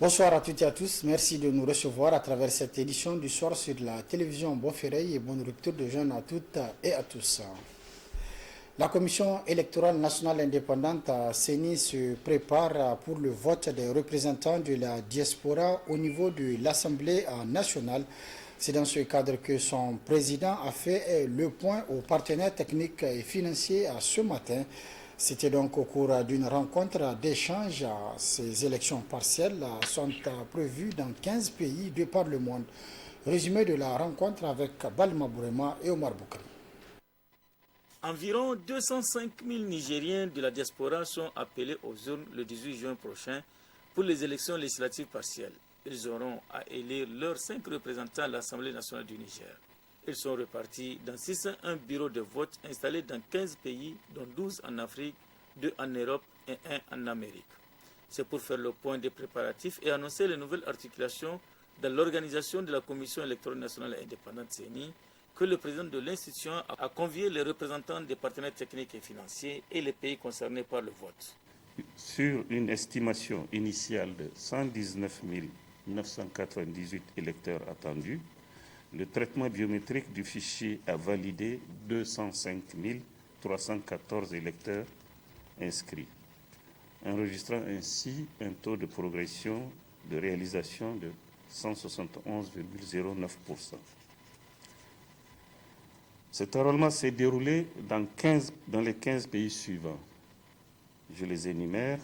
Bonsoir à toutes et à tous. Merci de nous recevoir à travers cette édition du soir sur la télévision Bonferré et bonne rupture de jeunes à toutes et à tous. La Commission électorale nationale indépendante CENI se prépare pour le vote des représentants de la diaspora au niveau de l'Assemblée nationale. C'est dans ce cadre que son président a fait le point aux partenaires techniques et financiers ce matin. C'était donc au cours d'une rencontre d'échange. Ces élections partielles sont prévues dans 15 pays de par le monde. Résumé de la rencontre avec Balma Bourema et Omar Boukari. Environ 205 000 Nigériens de la diaspora sont appelés aux urnes le 18 juin prochain pour les élections législatives partielles. Ils auront à élire leurs 5 représentants à l'Assemblée nationale du Niger. Ils sont repartis dans 601 bureaux de vote installés dans 15 pays, dont 12 en Afrique, 2 en Europe et 1 en Amérique. C'est pour faire le point des préparatifs et annoncer les nouvelles articulations dans l'organisation de la Commission électorale nationale indépendante CENI que le président de l'institution a convié les représentants des partenaires techniques et financiers et les pays concernés par le vote. Sur une estimation initiale de 119 998 électeurs attendus, le traitement biométrique du fichier a validé 205 314 électeurs inscrits, enregistrant ainsi un taux de progression de réalisation de 171,09%. Cet enrôlement s'est déroulé dans les 15 pays suivants. Je les énumère: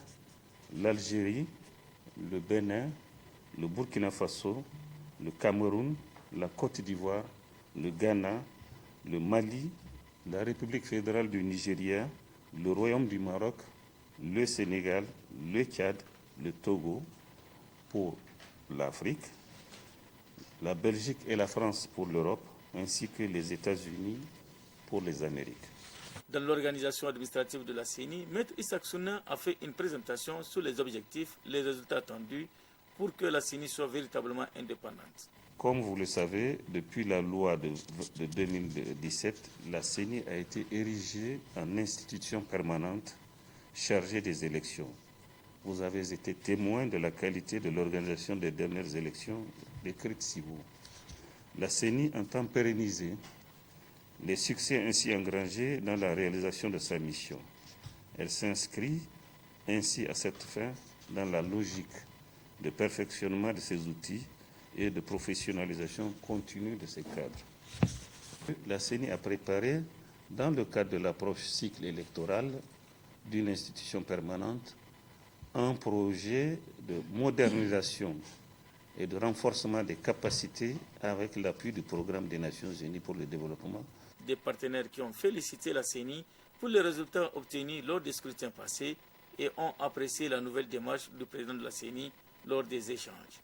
l'Algérie, le Bénin, le Burkina Faso, le Cameroun, la Côte d'Ivoire, le Ghana, le Mali, la République fédérale du Nigeria, le Royaume du Maroc, le Sénégal, le Tchad, le Togo pour l'Afrique, la Belgique et la France pour l'Europe, ainsi que les États-Unis pour les Amériques. Dans l'organisation administrative de la CENI, Maître Isaac Souna a fait une présentation sur les objectifs, les résultats attendus pour que la CENI soit véritablement indépendante. Comme vous le savez, depuis la loi de 2017, la CENI a été érigée en institution permanente chargée des élections. Vous avez été témoin de la qualité de l'organisation des dernières élections décrites ci haut. La CENI entend pérenniser les succès ainsi engrangés dans la réalisation de sa mission. Elle s'inscrit ainsi à cette fin dans la logique de perfectionnement de ses outils et de professionnalisation continue de ses cadres. La CENI a préparé, dans le cadre de l'approche cycle électoral d'une institution permanente, un projet de modernisation et de renforcement des capacités avec l'appui du programme des Nations Unies pour le développement. Des partenaires qui ont félicité la CENI pour les résultats obtenus lors des scrutins passés et ont apprécié la nouvelle démarche du président de la CENI lors des échanges.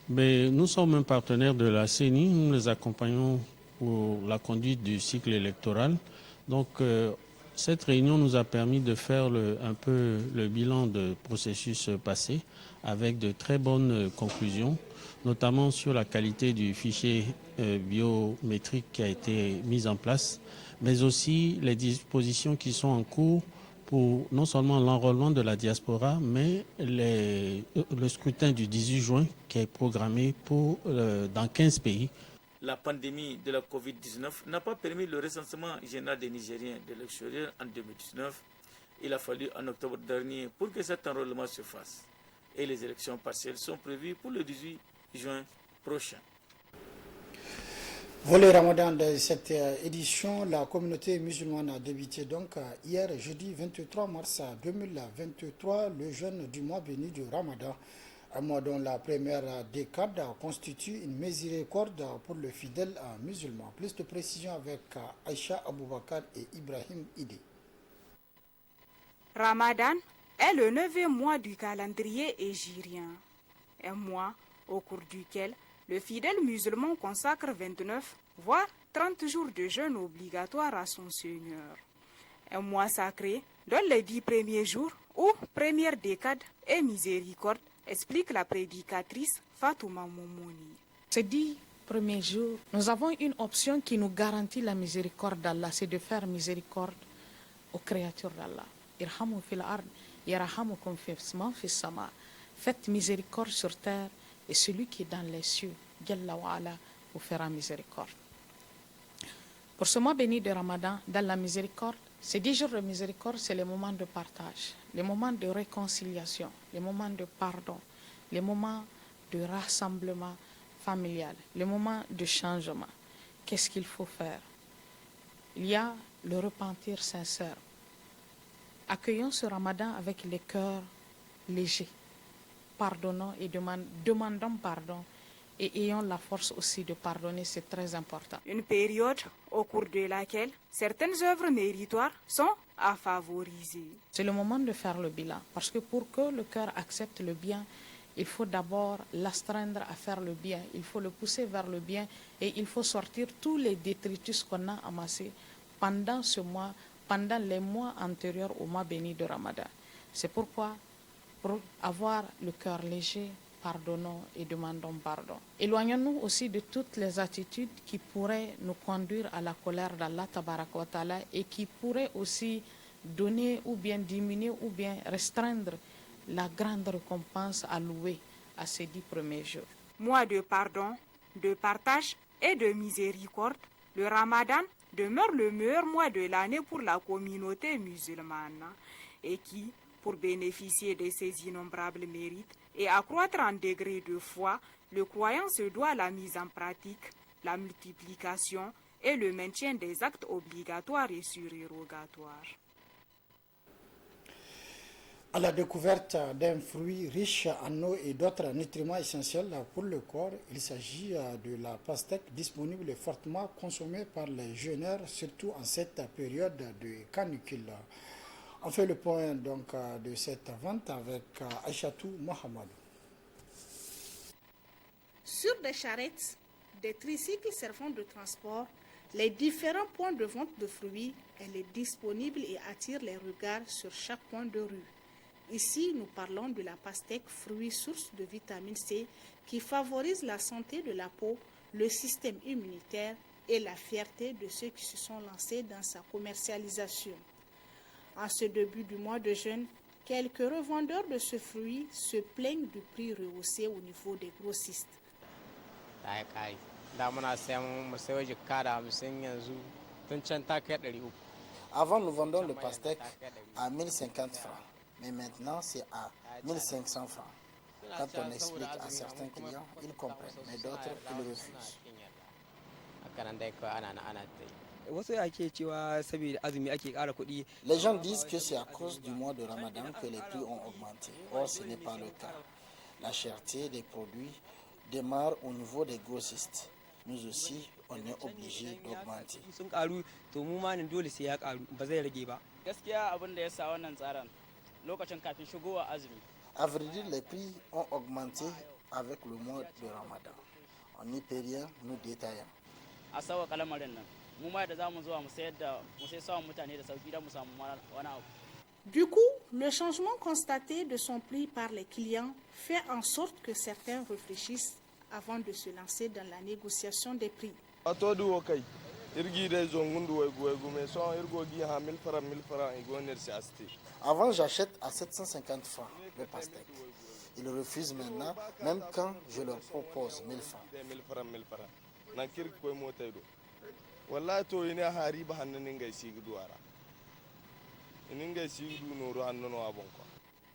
Mais nous sommes un partenaire de la CENI, nous les accompagnons pour la conduite du cycle électoral. Donc cette réunion nous a permis de faire un peu le bilan du processus passé avec de très bonnes conclusions, notamment sur la qualité du fichier biométrique qui a été mis en place, mais aussi les dispositions qui sont en cours pour non seulement l'enrôlement de la diaspora, mais le scrutin du 18 juin qui est programmé dans 15 pays. La pandémie de la Covid-19 n'a pas permis le recensement général des Nigériens de l'extérieur en 2019. Il a fallu en octobre dernier pour que cet enrôlement se fasse. Et les élections partielles sont prévues pour le 18 juin prochain. Volet Ramadan de cette édition, la communauté musulmane a débuté donc hier, jeudi 23 mars 2023, le jeûne du mois béni du Ramadan, un mois dont la première décade constitue une miséricorde pour le fidèle musulman. Plus de précision avec Aïcha Aboubakar et Ibrahim Idi. Ramadan est le 9e mois du calendrier hégirien, un mois au cours duquel le fidèle musulman consacre 29, voire 30 jours de jeûne obligatoire à son Seigneur. Un mois sacré dont les 10 premiers jours ou première décade est miséricorde, explique la prédicatrice Fatouma Moumouni. Ces 10 premiers jours, nous avons une option qui nous garantit la miséricorde d'Allah, c'est de faire miséricorde aux créatures d'Allah. Irhamu fil ard, yarhamukum fis sama. faites miséricorde sur terre et celui qui est dans les cieux, Jalla wa ala, vous fera miséricorde. Pour ce mois béni de Ramadan, dans la miséricorde, ces 10 jours de miséricorde, c'est les moments de partage, les moments de réconciliation, les moments de pardon, les moments de rassemblement familial, les moments de changement. Qu'est-ce qu'il faut faire? Il y a le repentir sincère. Accueillons ce Ramadan avec les cœurs légers. Pardonnons et demandons pardon et ayons la force aussi de pardonner, c'est très important. Une période au cours de laquelle certaines œuvres méritoires sont à favoriser. C'est le moment de faire le bilan, parce que pour que le cœur accepte le bien, il faut d'abord l'astreindre à faire le bien, il faut le pousser vers le bien et il faut sortir tous les détritus qu'on a amassés pendant ce mois, pendant les mois antérieurs au mois béni de Ramadan. C'est pourquoi, pour avoir le cœur léger, pardonnons et demandons pardon. Éloignons-nous aussi de toutes les attitudes qui pourraient nous conduire à la colère d'Allah Tabaraka wa Ta'ala et qui pourraient aussi donner ou bien diminuer ou bien restreindre la grande récompense allouée à ces 10 premiers jours. Mois de pardon, de partage et de miséricorde, le Ramadan demeure le meilleur mois de l'année pour la communauté musulmane et qui, pour bénéficier de ses innombrables mérites et accroître en degré de foi, le croyant se doit à la mise en pratique, la multiplication et le maintien des actes obligatoires et surérogatoires. À la découverte d'un fruit riche en eau et d'autres nutriments essentiels pour le corps, il s'agit de la pastèque disponible et fortement consommée par les jeûneurs, surtout en cette période de canicule. On fait le point donc de cette vente avec Aïchatou Mohamed. Sur des charrettes, des tricycles servant de transport, les différents points de vente de fruits, elle est disponible et attire les regards sur chaque point de rue. Ici, nous parlons de la pastèque, fruit source de vitamine C qui favorise la santé de la peau, le système immunitaire et la fierté de ceux qui se sont lancés dans sa commercialisation. En ce début du mois de jeûne, quelques revendeurs de ce fruit se plaignent du prix rehaussé au niveau des grossistes. Avant, nous vendons le pastèque à 1050 francs, mais maintenant c'est à 1500 francs. Quand on explique à certains clients, ils comprennent, mais d'autres, ils refusent. Les gens disent que c'est à cause du mois de Ramadan que les prix ont augmenté. Or, ce n'est pas le cas. La cherté des produits démarre au niveau des grossistes. Nous aussi, on est obligé d'augmenter. À vrai dire, les prix ont augmenté avec le mois de Ramadan. On n'y peut rien, nous détaillons. Du coup, le changement constaté de son prix par les clients fait en sorte que certains réfléchissent avant de se lancer dans la négociation des prix. Avant, j'achète à 750 francs le pastèque. Ils refusent maintenant, même quand je leur propose 1000 francs.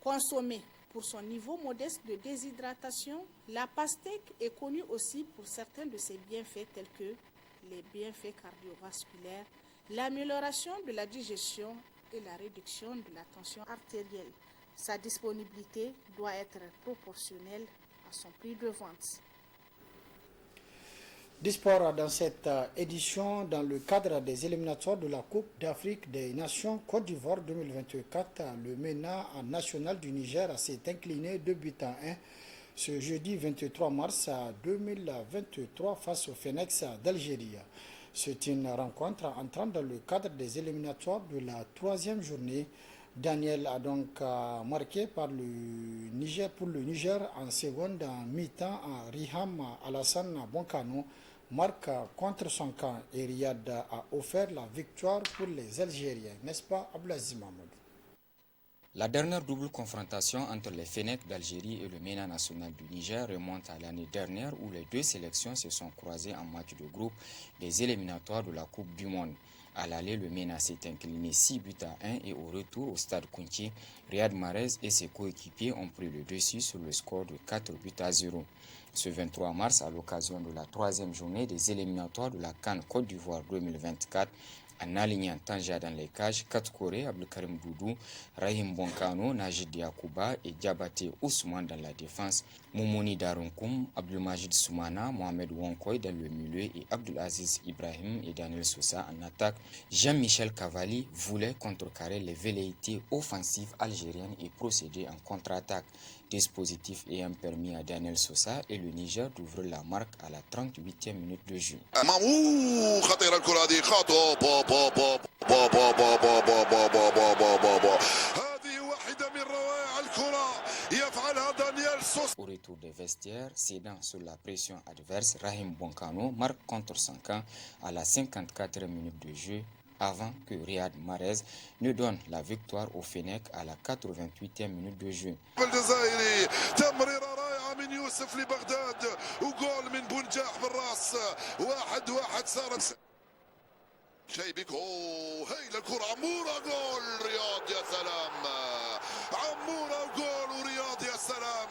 Consommée pour son niveau modeste de déshydratation, la pastèque est connue aussi pour certains de ses bienfaits tels que les bienfaits cardiovasculaires, l'amélioration de la digestion et la réduction de la tension artérielle. Sa disponibilité doit être proportionnelle à son prix de vente. Du sport dans cette édition, dans le cadre des éliminatoires de la Coupe d'Afrique des Nations Côte d'Ivoire 2024, le MENA national du Niger s'est incliné 2-1 ce jeudi 23 mars 2023 face au Phénix d'Algérie. C'est une rencontre entrant dans le cadre des éliminatoires de la 3e journée. Daniel a donc marqué pour le Niger en seconde mi-temps. Riham Alassane Bonkano marque contre son camp et Riyad a offert la victoire pour les Algériens. N'est-ce pas, Ablazi Mahmoud? La dernière double confrontation entre les Fennecs d'Algérie et le MENA national du Niger remonte à l'année dernière où les deux sélections se sont croisées en match de groupe des éliminatoires de la Coupe du Monde. À l'aller, le MENA s'est incliné 6 buts à 1 et au retour au stade Kounti, Riyad Mahrez et ses coéquipiers ont pris le dessus sur le score de 4 buts à 0. Ce 23 mars, à l'occasion de la troisième journée des éliminatoires de la CAN Côte d'Ivoire 2024, en alignant Tanja dans les cages, Katkore, Abdelkarim Doudou, Rahim Bonkano, Najid Diakouba et Diabaté Ousmane dans la défense, Moumouni Darunkoum, Abdelmajid Soumana, Mohamed Wonkoy dans le milieu et Abdelaziz Ibrahim et Daniel Sousa en attaque. Jean-Michel Cavalli voulait contrecarrer les velléités offensives algériennes et procéder en contre-attaque. Dispositif ayant permis à Daniel Sousa et le Niger d'ouvrir la marque à la 38e minute de jeu. Au retour des vestiaires, cédant sous la pression adverse, Rahim Bonkano marque contre son camp à la 54e minute de jeu avant que Riyad Mahrez ne donne la victoire au Fennec à la 88e minute de jeu. شيبك هي للكرة عمورة جول رياض يا سلام عمورة جول ورياض يا سلام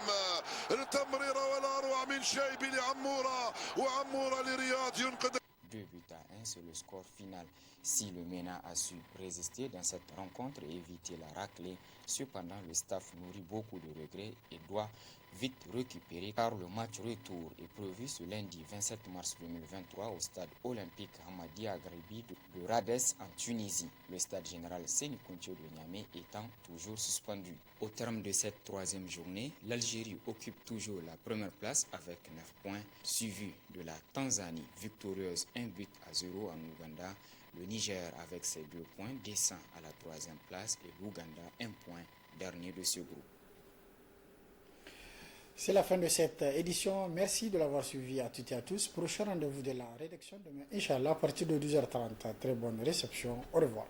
التمريرة ولا أروع من شيبي لعمورة وعمورة لرياض ينقذ 2 buts à 1 sur le score final. Si le MENA a su résister dans cette rencontre et éviter la raclée, cependant le staff nourrit beaucoup de regrets et doit vite récupérer car le match retour est prévu ce lundi 27 mars 2023 au stade olympique Hamadi Agribi de Radès en Tunisie. Le stade général Séni Kountio de Niamey étant toujours suspendu. Au terme de cette troisième journée, l'Algérie occupe toujours la première place avec 9 points, suivi de la Tanzanie victorieuse 1 but à 0 en Ouganda. Le Niger avec ses 2 points descend à la troisième place et l'Ouganda 1 point, dernier de ce groupe. C'est la fin de cette édition. Merci de l'avoir suivi à toutes et à tous. Prochain rendez-vous de la rédaction demain, Inch'Allah, à partir de 12h30. Très bonne réception. Au revoir.